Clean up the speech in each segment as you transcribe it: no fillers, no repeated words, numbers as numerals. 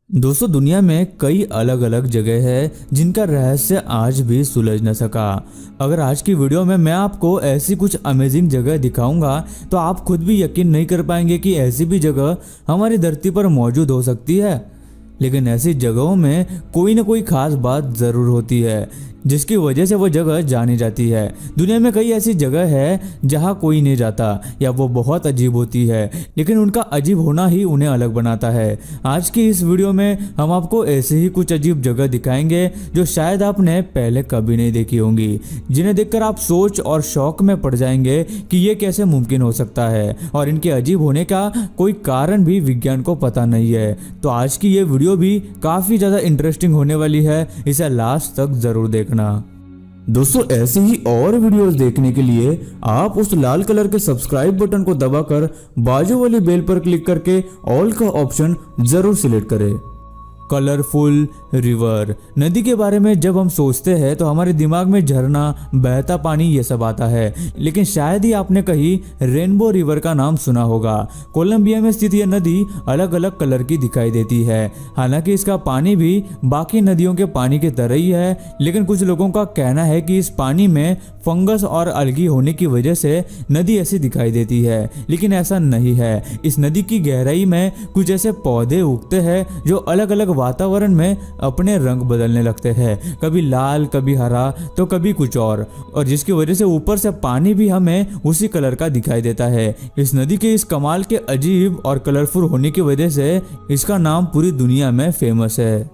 दोस्तों, दुनिया में कई अलग अलग जगह है जिनका रहस्य आज भी सुलझ न सका। अगर आज की वीडियो में मैं आपको ऐसी कुछ अमेजिंग जगह दिखाऊंगा तो आप खुद भी यकीन नहीं कर पाएंगे कि ऐसी भी जगह हमारी धरती पर मौजूद हो सकती है। लेकिन ऐसी जगहों में कोई ना कोई खास बात जरूर होती है जिसकी वजह से वो जगह जानी जाती है। दुनिया में कई ऐसी जगह है जहाँ कोई नहीं जाता या वो बहुत अजीब होती है, लेकिन उनका अजीब होना ही उन्हें अलग बनाता है। आज की इस वीडियो में हम आपको ऐसे ही कुछ अजीब जगह दिखाएंगे जो शायद आपने पहले कभी नहीं देखी होंगी, जिन्हें देखकर आप सोच और शौक में पड़ जाएंगे कि ये कैसे मुमकिन हो सकता है, और इनके अजीब होने का कोई कारण भी विज्ञान को पता नहीं है। तो आज की ये वीडियो भी काफी ज्यादा इंटरेस्टिंग होने वाली है, इसे लास्ट तक जरूर देखना। दोस्तों, ऐसे ही और वीडियोस देखने के लिए आप उस लाल कलर के सब्सक्राइब बटन को दबाकर बाजू वाली बेल पर क्लिक करके ऑल का ऑप्शन जरूर सिलेक्ट करें। कलरफुल रिवर, नदी के बारे में जब हम सोचते हैं तो हमारे दिमाग में झरना, बहता पानी ये सब आता है, लेकिन शायद ही आपने कहीं रेनबो रिवर का नाम सुना होगा। कोलंबिया में स्थित यह नदी अलग अलग कलर की दिखाई देती है। हालांकि इसका पानी भी बाकी नदियों के पानी की तरह ही है, लेकिन कुछ लोगों का कहना है कि इस पानी में फंगस और अलगी होने की वजह से नदी ऐसी दिखाई देती है, लेकिन ऐसा नहीं है। इस नदी की गहराई में कुछ ऐसे पौधे उगते हैं जो अलग अलग वातावरण में अपने रंग बदलने लगते हैं, कभी लाल, कभी हरा, तो कभी कुछ और जिसकी वजह से ऊपर से पानी भी हमें उसी कलर का दिखाई देता है। इस नदी के इस कमाल के अजीब और कलरफुल होने की वजह से इसका नाम पूरी दुनिया में फेमस है।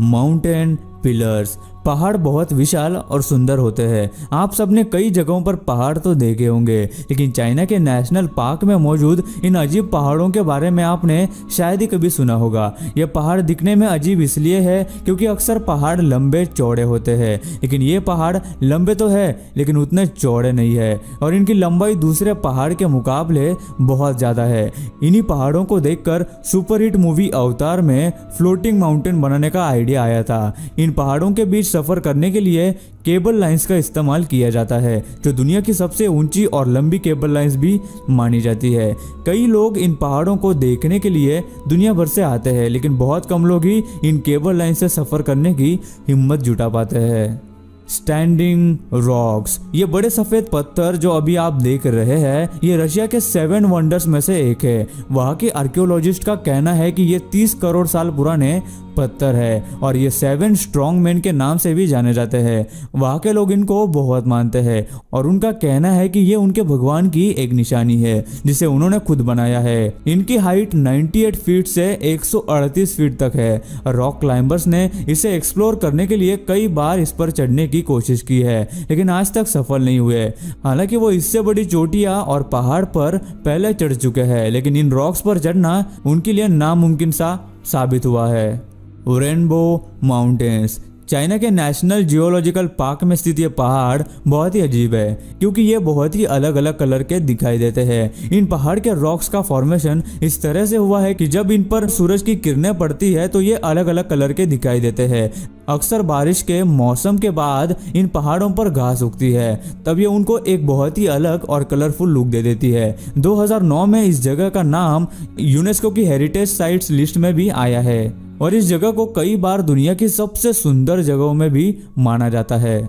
माउंटेन पिलर्स, पहाड़ बहुत विशाल और सुंदर होते हैं। आप सबने कई जगहों पर पहाड़ तो देखे होंगे, लेकिन चाइना के नेशनल पार्क में मौजूद इन अजीब पहाड़ों के बारे में आपने शायद ही कभी सुना होगा। यह पहाड़ दिखने में अजीब इसलिए है क्योंकि अक्सर पहाड़ लंबे चौड़े होते हैं, लेकिन ये पहाड़ लंबे तो है लेकिन उतने चौड़े नहीं है, और इनकी लंबाई दूसरे पहाड़ के मुकाबले बहुत ज्यादा है। इन्हीं पहाड़ों को देखकर सुपरहिट मूवी अवतार में फ्लोटिंग माउंटेन बनाने का आइडिया आया था। इन पहाड़ों के बीच सफर करने के लिए केबल लाइंस का इस्तेमाल किया जाता है, जो दुनिया की सबसे ऊंची और लंबी केबल लाइंस भी मानी जाती है। कई लोग इन पहाड़ों को देखने के लिए दुनिया भर से आते हैं, लेकिन बहुत कम लोग ही इन केबल लाइन से सफर करने की हिम्मत जुटा पाते हैं। स्टैंडिंग रॉक्स, ये बड़े सफेद पत्थर जो अभी आप देख रहे हैं, ये रशिया के 7 वंडर्स में से एक है। वहाँ के आर्कियोलॉजिस्ट का कहना है कि ये 30 करोड़ साल पुराने पत्थर है, और ये 7 स्ट्रॉन्ग मैन के नाम से भी जाने जाते हैं। वहाँ के लोग इनको बहुत मानते हैं, और उनका कहना है कि ये उनके भगवान की एक निशानी है जिसे उन्होंने खुद बनाया है। इनकी हाइट 98 फीट से 138 फीट तक है। रॉक क्लाइंबर्स ने इसे एक्सप्लोर करने के लिए कई बार इस पर चढ़ने की कोशिश की है, लेकिन आज तक सफल नहीं हुए। हालांकि वो इससे बड़ी चोटियां और पहाड़ पर पहले चढ़ चुके हैं, लेकिन इन रॉक्स पर चढ़ना उनके लिए नामुमकिन सा साबित हुआ है। रेनबो माउंटेन्स, चाइना के नेशनल जियोलॉजिकल पार्क में स्थित ये पहाड़ बहुत ही अजीब है क्योंकि ये बहुत ही अलग अलग कलर के दिखाई देते हैं। इन पहाड़ के रॉक्स का फॉर्मेशन इस तरह से हुआ है कि जब इन पर सूरज की किरणें पड़ती है तो ये अलग अलग कलर के दिखाई देते हैं। अक्सर बारिश के मौसम के बाद इन पहाड़ों पर घास उगती है, तब ये उनको एक बहुत ही अलग और कलरफुल लुक दे देती है। 2009 में इस जगह का नाम यूनेस्को की हेरिटेज साइट्स लिस्ट में भी आया है, और इस जगह को कई बार दुनिया की सबसे सुंदर जगहों में भी माना जाता है।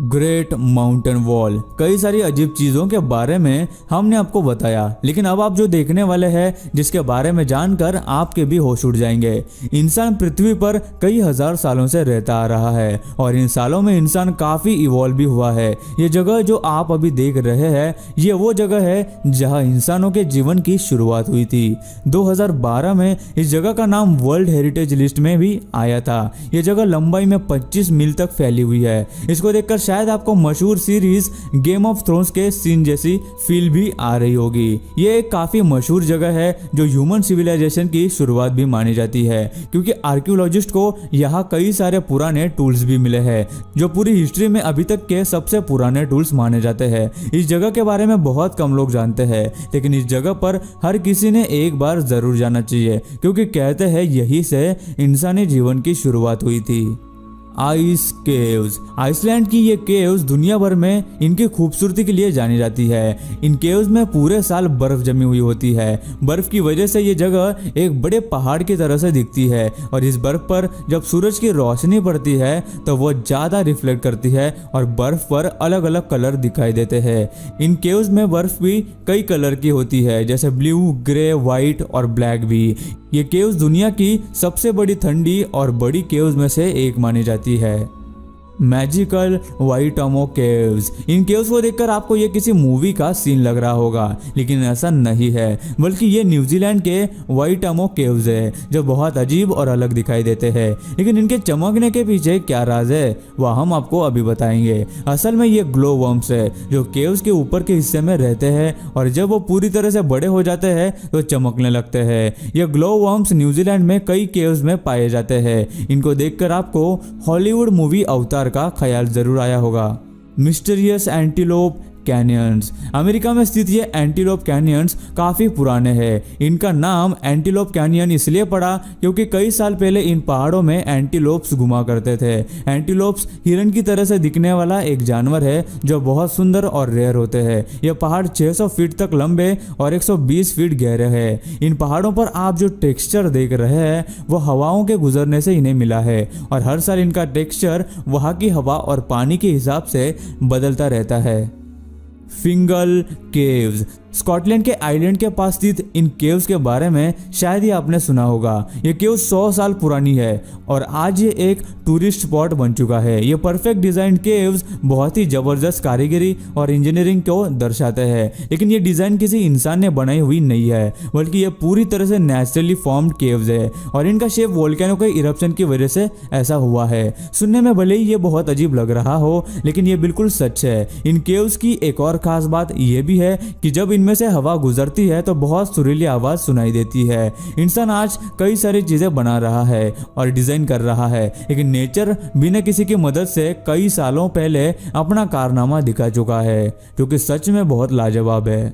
ग्रेट माउंटेन वॉल, कई सारी अजीब चीजों के बारे में हमने आपको बताया, लेकिन अब आप जो देखने वाले हैं जिसके बारे में जानकर आपके भी होश उड़ जाएंगे। इंसान पृथ्वी पर कई हजार सालों से रहता आ रहा है, और इन सालों में इंसान काफी इवॉल्व भी हुआ है। ये जगह जो आप अभी देख रहे हैं, ये वो जगह है जहां इंसानों के जीवन की शुरुआत हुई थी। 2012 में इस जगह का नाम वर्ल्ड हेरिटेज लिस्ट में भी आया था। ये जगह लंबाई में 25 मील तक फैली हुई है। इसको देखकर शायद आपको मशहूर सीरीज गेम ऑफ थ्रोन्स के सीन जैसी फील भी आ रही होगी। ये एक काफी मशहूर जगह है जो ह्यूमन सिविलाइजेशन की शुरुआत भी मानी जाती है, क्योंकि आर्कियोलॉजिस्ट को यहाँ कई सारे पुराने टूल्स भी मिले हैं जो पूरी हिस्ट्री में अभी तक के सबसे पुराने टूल्स माने जाते हैं। इस जगह के बारे में बहुत कम लोग जानते हैं, लेकिन इस जगह पर हर किसी ने एक बार जरूर जाना चाहिए, क्योंकि कहते हैं यही से इंसानी जीवन की शुरुआत हुई थी। Ice caves. आइसलैंड की ये केव्स दुनिया भर में इनकी खूबसूरती के लिए जानी जाती है। इन केव्स में पूरे साल बर्फ जमी हुई होती है। बर्फ की वजह से ये जगह एक बड़े पहाड़ की तरह से दिखती है और इस बर्फ पर जब सूरज की रोशनी पड़ती है तो वो ज्यादा रिफ्लेक्ट करती है और बर्फ पर अलग अलग कलर दिखाई देते हैं। इन केव्स में बर्फ भी कई कलर की होती है, जैसे ब्लू, ग्रे, व्हाइट और ब्लैक भी। ये केव्स दुनिया की सबसे बड़ी ठंडी और बड़ी केव्स में से एक मानी जाती है। Magical Waitomo caves. इन केव्स को देखकर आपको ये किसी मूवी का सीन लग रहा होगा, लेकिन ऐसा नहीं है, बल्कि ये न्यूजीलैंड के वाइटामो केव्स है जो बहुत अजीब और अलग दिखाई देते हैं। लेकिन इनके चमकने के पीछे क्या राज है वह हम आपको अभी बताएंगे। असल में ये ग्लो वर्म्स है जो केव्स के ऊपर के हिस्से में रहते हैं और जब वो पूरी तरह से बड़े हो जाते हैं तो चमकने लगते हैं। ये ग्लो वर्म्स न्यूजीलैंड में कई केव्स में पाए जाते हैं। इनको देखकर आपको हॉलीवुड मूवी अवतार का ख्याल जरूर आया होगा। Mysterious antelope canyons. अमेरिका में स्थित ये एंटीलोप कैनियंस काफी पुराने हैं। इनका नाम एंटीलोप कैनियन इसलिए पड़ा क्योंकि कई साल पहले इन पहाड़ों में एंटीलोप्स घुमा करते थे। एंटीलोप्स हिरन की तरह से दिखने वाला एक जानवर है जो बहुत सुंदर और रेयर होते हैं। यह पहाड़ 600 फीट तक लंबे और 120 फीट गहरे हैं। इन पहाड़ों पर आप जो टेक्सचर देख रहे हैं वो हवाओं के गुजरने से इन्हें मिला है और हर साल इनका टेक्सचर वहाँ की हवा और पानी के हिसाब से बदलता रहता है। फिंगल केव्स। स्कॉटलैंड के आइलैंड के पास स्थित इन केव्स के बारे में शायद ही आपने सुना होगा। ये केव 100 साल पुरानी है और आज ये एक टूरिस्ट स्पॉट बन चुका है। ये परफेक्ट डिजाइन केव्स बहुत ही जबरदस्त कारीगरी और इंजीनियरिंग को दर्शाते हैं, लेकिन ये डिजाइन किसी इंसान ने बनाई हुई नहीं है, बल्कि ये पूरी तरह से नेचुरली फॉर्म्ड केव्स है और इनका शेप वोल्केनो के इरप्शन की वजह से ऐसा हुआ है। सुनने में भले ही ये बहुत अजीब लग रहा हो, लेकिन ये बिल्कुल सच है। इन केव्स की एक और खास बात ये भी है कि जब इनमें से हवा गुजरती है तो बहुत सुरीली आवाज सुनाई देती है। इंसान आज कई सारी चीजें बना रहा है और डिजाइन कर रहा है, लेकिन नेचर बिना किसी की मदद से कई सालों पहले अपना कारनामा दिखा चुका है, जो कि सच में बहुत लाजवाब है।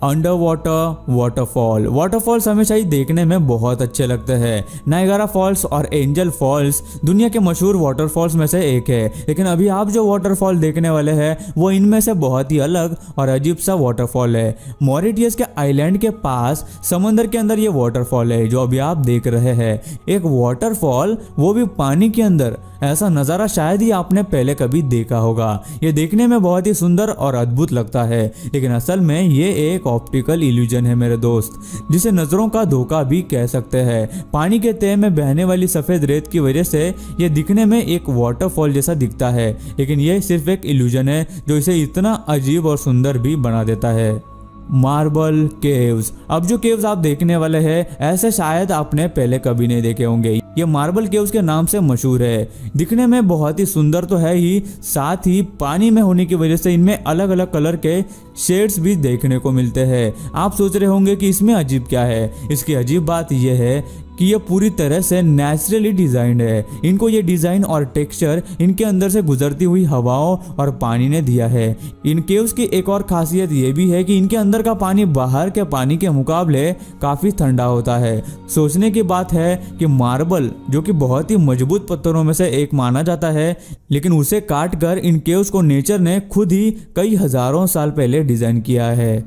Under water waterfall. वाटरफॉल्स हमेशा ही देखने में बहुत अच्छे लगते हैं। नायगारा फॉल्स और एंजल फॉल्स दुनिया के मशहूर वाटरफॉल्स में से एक है, लेकिन अभी आप जो वाटरफॉल देखने वाले हैं वो इनमें से बहुत ही अलग और अजीब सा वाटरफॉल है। मॉरिटियस के आइलैंड के पास समंदर के अंदर ये वाटरफॉल है जो अभी आप देख रहे हैं। एक वाटरफॉल, वो भी पानी के अंदर। ऐसा नज़ारा शायद ही आपने पहले कभी देखा होगा। ये देखने में बहुत ही सुंदर और अद्भुत लगता है, लेकिन असल में ये एक ऑप्टिकल इल्यूजन है मेरे दोस्त, जिसे नजरों का धोखा भी कह सकते हैं। पानी के तह में बहने वाली सफेद रेत की वजह से ये दिखने में एक वाटरफॉल जैसा दिखता है, लेकिन ये सिर्फ एक इल्यूजन है जो इसे इतना अजीब और सुंदर भी बना देता है। Marble caves. अब जो केव्स आप देखने वाले हैं ऐसे शायद आपने पहले कभी नहीं देखे होंगे। ये मार्बल केव्स के नाम से मशहूर है। दिखने में बहुत ही सुंदर तो है ही, साथ ही पानी में होने की वजह से इनमें अलग अलग कलर के शेड्स भी देखने को मिलते हैं। आप सोच रहे होंगे कि इसमें अजीब क्या है। इसकी अजीब बात यह है कि ये पूरी तरह से नेचुरली डिजाइंड है। इनको ये डिजाइन और टेक्सचर इनके अंदर से गुजरती हुई हवाओं और पानी ने दिया है। इन केव्स की एक और खासियत ये भी है कि इनके अंदर का पानी बाहर के पानी के मुकाबले काफी ठंडा होता है। सोचने की बात है कि मार्बल, जो कि बहुत ही मजबूत पत्थरों में से एक माना जाता है, लेकिन उसे काट कर इन केव्स को नेचर ने खुद ही कई हजारों साल पहले डिजाइन किया है।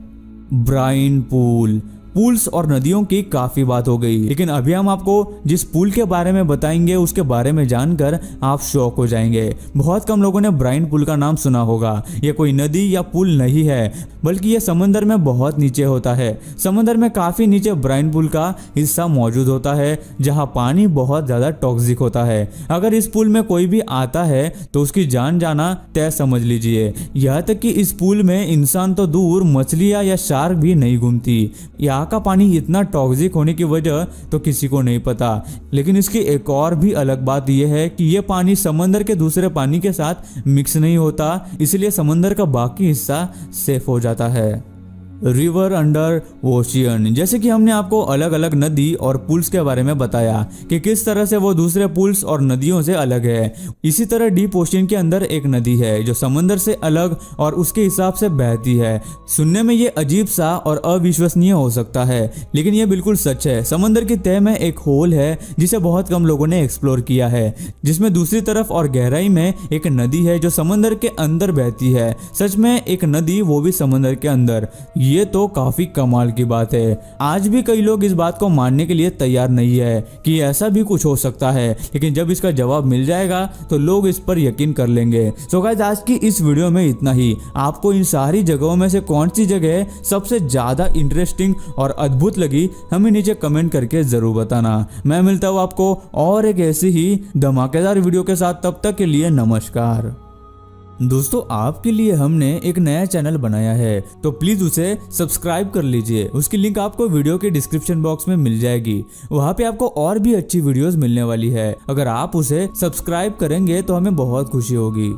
Bryan pool. पूल्स और नदियों की काफी बात हो गई, लेकिन अभी हम आपको जिस पूल के बारे में बताएंगे उसके बारे में जानकर आप शॉक हो जाएंगे। बहुत कम लोगों ने ब्राइन पूल का नाम सुना होगा। ये कोई नदी या पुल नहीं है, बल्कि ये समंदर में बहुत नीचे होता है। समंदर में काफी नीचे ब्राइन पूल का हिस्सा मौजूद होता है, जहाँ पानी बहुत ज्यादा टॉक्सिक होता है। अगर इस पूल में कोई भी आता है तो उसकी जान जाना तय समझ लीजिए। यहाँ तक कि इस पूल में इंसान तो दूर, मछलियाँ या शार्क भी नहीं घूमती। यहाँ का पानी इतना टॉक्सिक होने की वजह तो किसी को नहीं पता, लेकिन इसकी एक और भी अलग बात यह है कि यह पानी समंदर के दूसरे पानी के साथ मिक्स नहीं होता, इसलिए समंदर का बाकी हिस्सा सेफ हो जाता है। River under ocean. जैसे कि हमने आपको अलग अलग नदी और पुल्स के बारे में बताया कि किस तरह से वो दूसरे पुल्स और नदियों से अलग है, इसी तरह डीप ओशियन के अंदर एक नदी है जो समंदर से अलग और उसके हिसाब से बहती है। सुनने में ये अजीब सा और अविश्वसनीय हो सकता है, लेकिन ये बिल्कुल सच है। समंदर की तह में एक होल है जिसे बहुत कम लोगों ने एक्सप्लोर किया है, जिसमें दूसरी तरफ और गहराई में एक नदी है जो समंदर के अंदर बहती है। सच में एक नदी, वो भी समंदर के अंदर। ये तो काफी कमाल की बात है। आज भी कई लोग इस बात को मानने के लिए तैयार नहीं है कि ऐसा भी कुछ हो सकता है, लेकिन जब इसका जवाब मिल जाएगा तो लोग इस पर यकीन कर लेंगे। सो गाइस, आज की इस वीडियो में इतना ही। आपको इन सारी जगहों में से कौन सी जगह सबसे ज्यादा इंटरेस्टिंग और अद्भुत लगी, हमें नीचे कमेंट करके जरूर बताना। मैं मिलता हूँ आपको और एक ऐसी ही धमाकेदार वीडियो के साथ। तब तक के लिए नमस्कार। दोस्तों, आपके लिए हमने एक नया चैनल बनाया है, तो प्लीज उसे सब्सक्राइब कर लीजिए। उसकी लिंक आपको वीडियो के डिस्क्रिप्शन बॉक्स में मिल जाएगी। वहाँ पे आपको और भी अच्छी वीडियोस मिलने वाली है। अगर आप उसे सब्सक्राइब करेंगे तो हमें बहुत खुशी होगी।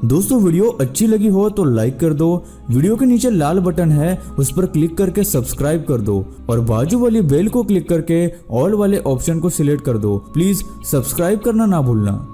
दोस्तों, वीडियो अच्छी लगी हो तो लाइक कर दो। वीडियो के नीचे लाल बटन है, उस पर क्लिक करके सब्सक्राइब कर दो और बाजू वाली बेल को क्लिक करके ऑल वाले ऑप्शन को सिलेक्ट कर दो। प्लीज सब्सक्राइब करना ना भूलना।